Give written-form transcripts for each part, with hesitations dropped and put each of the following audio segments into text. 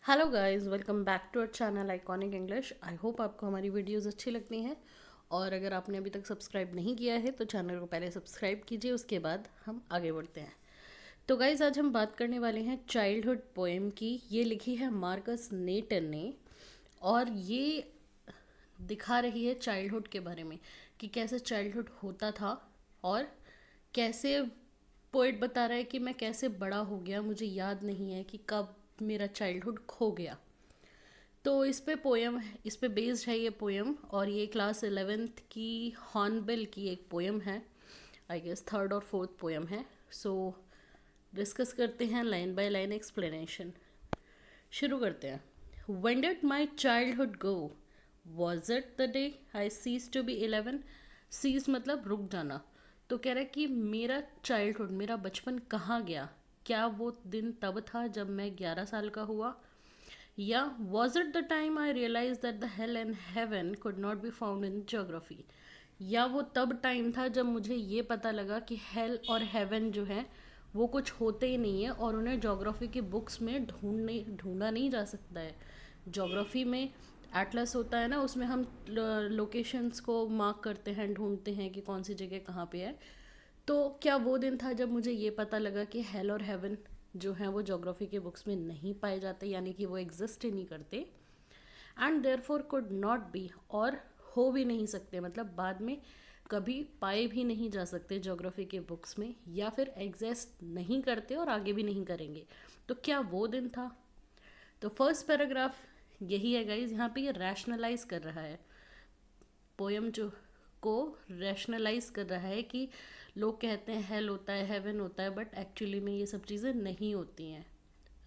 Hello guys, welcome back to our channel iconic English. I hope आपको हमारी videos अच्छी लगती हैं। और अगर आपने अभी तक सब्सक्राइब नहीं किया है तो चैनल को पहले सब्सक्राइब कीजिए, उसके बाद हम आगे बढ़ते हैं। तो गाइस, आज हम बात करने वाले हैं चाइल्डहुड पोएम की। ये लिखी है मार्कस नेटन ने, और ये दिखा रही है चाइल्डहुड के बारे में कि कैसे चाइल्डहुड होता था और कैसे पोइट बता रहा है कि मैं कैसे बड़ा हो गया, मुझे याद नहीं है कि कब मेरा चाइल्डहुड खो गया। तो इस पे बेस्ड है ये पोएम, और ये क्लास 11th की हॉर्नबिल की एक पोएम है। आई गेस थर्ड और फोर्थ पोएम है। सो डिस्कस करते हैं लाइन बाय लाइन एक्सप्लेनेशन। शुरू करते हैं। When did my childhood go? Was it the day I ceased to be 11? Cease मतलब रुक जाना। तो कह रहा है कि मेरा चाइल्डहुड, मेरा बचपन कहाँ गया? क्या वो दिन तब था जब मैं 11 साल का हुआ? या was it the time I realized that the hell and heaven could not be found in geography? या वो तब टाइम था जब मुझे ये पता लगा कि हेल और हेवन जो है वो कुछ होते ही नहीं है, और उन्हें ज्योग्राफी की बुक्स में ढूंढा नहीं जा सकता है। ज्योग्राफी में एटलस होता है ना, उसमें हम लोकेशंस को मार्क करते हैं, ढूंढते हैं कि कौन सी जगह कहाँ पे है। तो क्या वो दिन था जब मुझे ये पता लगा कि हेल और हेवन जो है वो ज्योग्राफी के बुक्स में नहीं पाए जाते, यानी कि वो एग्जिस्ट ही नहीं करते। And therefore could not be, और हो भी नहीं सकते, मतलब बाद में कभी पाए भी नहीं जा सकते ज्योग्राफी के बुक्स में, या फिर एग्जिस्ट नहीं करते और आगे भी नहीं करेंगे। तो क्या वो दिन था? तो फर्स्ट पैराग्राफ यही है गाइज। यहाँ पे ये रैशनलाइज कर रहा है, पोयम जो को रैशनलाइज कर रहा है कि लोग कहते हैं हेल होता है, हेवन होता है, बट एक्चुअली में ये सब चीज़ें नहीं होती हैं।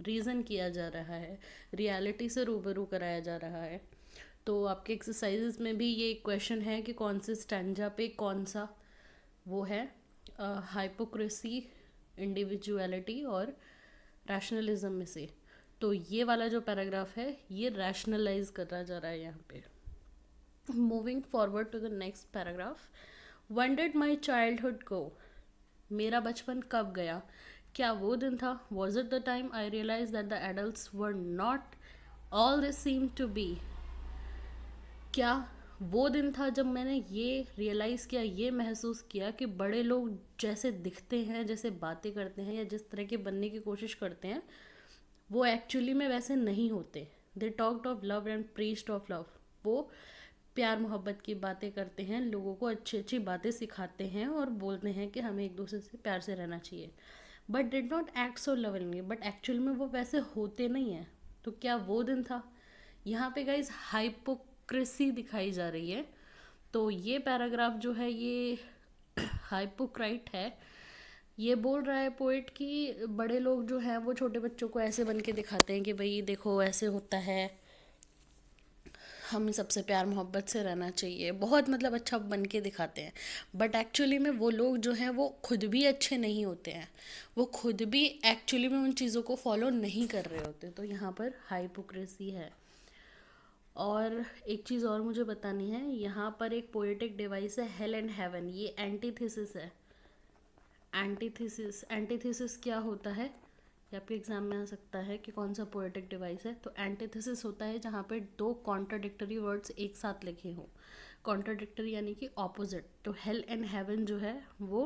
रीज़न किया जा रहा है, रियलिटी से रूबरू कराया जा रहा है। तो आपके एक्सरसाइजेस में भी ये क्वेश्चन है कि कौन से स्टैंजा पे कौन सा वो है, हाइपोक्रेसी, इंडिविजुअलिटी और रैशनलिज्म में से। तो ये वाला जो पैराग्राफ है ये रैशनलाइज करा जा रहा है यहाँ पे। Moving forward to the next paragraph. When did my childhood go? मेरा बचपन कब गया? क्या वो दिन था? Was it the time I realise that the adults were not all this seem to be? क्या वो दिन था जब मैंने ये रियलाइज़ किया, ये महसूस किया कि बड़े लोग जैसे दिखते हैं, जैसे बातें करते हैं, या जिस तरह के बनने की कोशिश करते हैं, वो एक्चुअली में वैसे नहीं होते। They talked of love and preached of love. वो प्यार मोहब्बत की बातें करते हैं, लोगों को अच्छी अच्छी बातें सिखाते हैं और बोलते हैं कि हमें एक दूसरे से प्यार से रहना चाहिए, but did not act so lovingly. But actual में वो वैसे होते नहीं हैं। तो क्या वो दिन था? यहाँ पे गाइज हाइपोक्रेसी दिखाई जा रही है। तो ये पैराग्राफ जो है ये हाइपोक्राइट है। ये बोल रहा है पोइट कि बड़े लोग जो हैं वो छोटे बच्चों को ऐसे बन के दिखाते हैं कि भाई देखो ऐसे होता है, हमें सबसे प्यार मोहब्बत से रहना चाहिए, बहुत मतलब अच्छा बन के दिखाते हैं। बट एक्चुअली में वो लोग जो हैं वो खुद भी अच्छे नहीं होते हैं, वो खुद भी एक्चुअली में उन चीज़ों को फॉलो नहीं कर रहे होते। तो यहाँ पर हाइपोक्रेसी है। और एक चीज़ और मुझे बतानी है, यहाँ पर एक पोएटिक डिवाइस है हेल एंड हेवन। ये एंटीथेसिस है। एंटीथेसिस क्या होता है? ये आपके एग्जाम में आ सकता है कि कौन सा पोएटिक डिवाइस है। तो एंटीथेसिस होता है जहाँ पे दो कॉन्ट्राडिक्टरी वर्ड्स एक साथ लिखे हों। कॉन्ट्राडिक्टरी यानी कि ऑपोजिट। तो हेल एंड हेवन जो है वो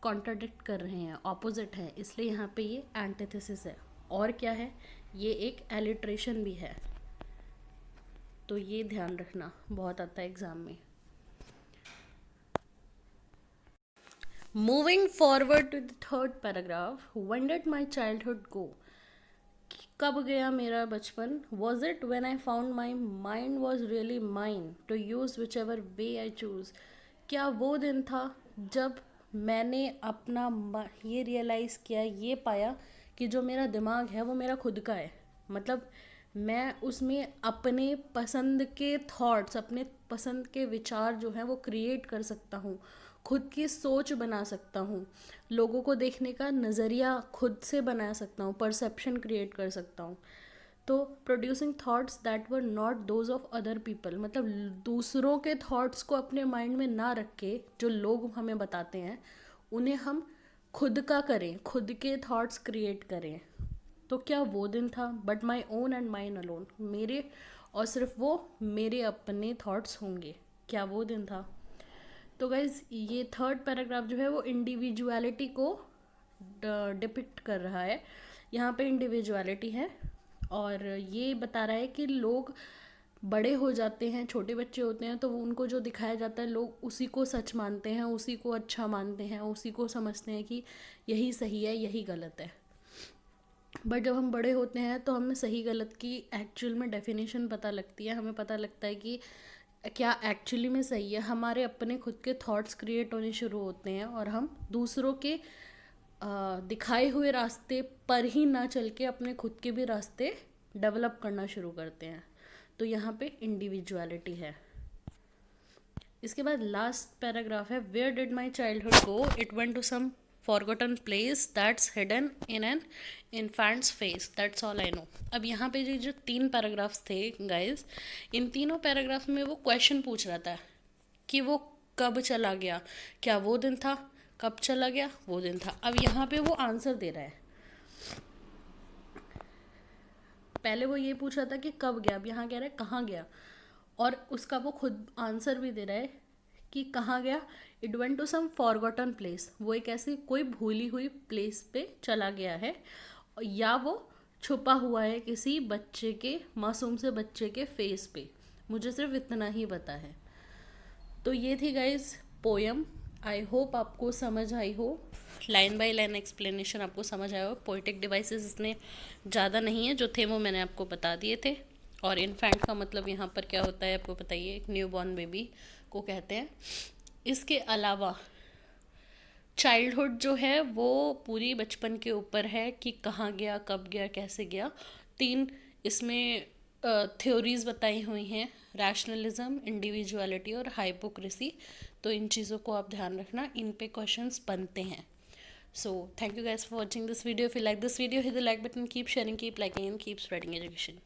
कॉन्ट्राडिक्ट कर रहे हैं, ऑपोजिट है, इसलिए यहाँ पे ये एंटीथेसिस है। और क्या है? ये एक एलिट्रेशन भी है। तो ये ध्यान रखना, बहुत आता है एग्जाम में। Moving forward to the third paragraph. When did my childhood go? कब गया मेरा बचपन? Was it when I found my mind was really mine to use whichever way I choose? क्या वो दिन था जब मैंने ये रियलाइज़ किया, ये पाया कि जो मेरा दिमाग है वो मेरा खुद का है। मतलब मैं उसमें अपने पसंद के थॉट्स, अपने पसंद के विचार जो हैं वो क्रिएट कर सकता हूँ, खुद की सोच बना सकता हूँ, लोगों को देखने का नज़रिया खुद से बना सकता हूँ, परसेप्शन क्रिएट कर सकता हूँ। तो producing thoughts that were not those of other people, मतलब दूसरों के थॉट्स को अपने माइंड में ना रख के जो लोग हमें बताते हैं उन्हें हम खुद का करें, खुद के थॉट्स क्रिएट करें। तो क्या वो दिन था? But my own and mine alone, मेरे और सिर्फ वो मेरे अपने थॉट्स होंगे, क्या वो दिन था? तो गाइज ये थर्ड पैराग्राफ जो है वो इंडिविजुअलिटी को डिपिक्ट कर रहा है। यहाँ पे इंडिविजुअलिटी है और ये बता रहा है कि लोग बड़े हो जाते हैं, छोटे बच्चे होते हैं, तो वो उनको जो दिखाया जाता है लोग उसी को सच मानते हैं, उसी को अच्छा मानते हैं, उसी को समझते हैं कि यही सही है यही गलत है। बट जब हम बड़े होते हैं तो हमें सही गलत की एक्चुअल में डेफिनेशन पता लगती है, हमें पता लगता है कि क्या एक्चुअली में सही है। हमारे अपने खुद के थॉट्स क्रिएट होने शुरू होते हैं और हम दूसरों के दिखाए हुए रास्ते पर ही ना चल के अपने खुद के भी रास्ते डेवलप करना शुरू करते हैं। तो यहाँ पे इंडिविजुअलिटी है। इसके बाद लास्ट पैराग्राफ है, where did my childhood go, it went to some forgotten place that's hidden in an infant's face, that's all I know. अब यहाँ पे जो 3 पैराग्राफ्स थे गाइज, इन तीनों पैराग्राफ में वो क्वेश्चन पूछ रहा था कि वो कब चला गया, क्या वो दिन था, कब चला गया वो दिन था। अब यहाँ पे वो आंसर दे रहा है। पहले वो ये पूछ रहा था कि कब गया, अब यहाँ कह रहा है कहाँ गया, और उसका वो खुद आंसर भी दे रहा है कि कहाँ गया। It went to some forgotten place, वो एक ऐसी कोई भूली हुई प्लेस पे चला गया है, या वो छुपा हुआ है किसी बच्चे के, मासूम से बच्चे के फेस पे। मुझे सिर्फ इतना ही पता है। तो ये थी गाइज पोयम। आई होप आपको समझ आई हो, लाइन बाय लाइन एक्सप्लेनेशन आपको समझ आया हो। पोइटिक डिवाइसेस इसमें ज़्यादा नहीं है, जो थे वो मैंने आपको बता दिए थे। और इनफैंट का मतलब यहाँ पर क्या होता है आपको पता ही है, एक न्यू बॉर्न बेबी को कहते हैं। इसके अलावा चाइल्डहुड जो है वो पूरी बचपन के ऊपर है कि कहाँ गया, कब गया, कैसे गया। 3 इसमें थ्योरीज बताई हुई हैं, रैशनलिज्म, इंडिविजुअलिटी और हाइपोक्रेसी। तो इन चीज़ों को आप ध्यान रखना, इन पे क्वेश्चंस बनते हैं। So thank you guys for watching this video. If you like this video, hit the like button, keep sharing, keep liking and keep spreading education.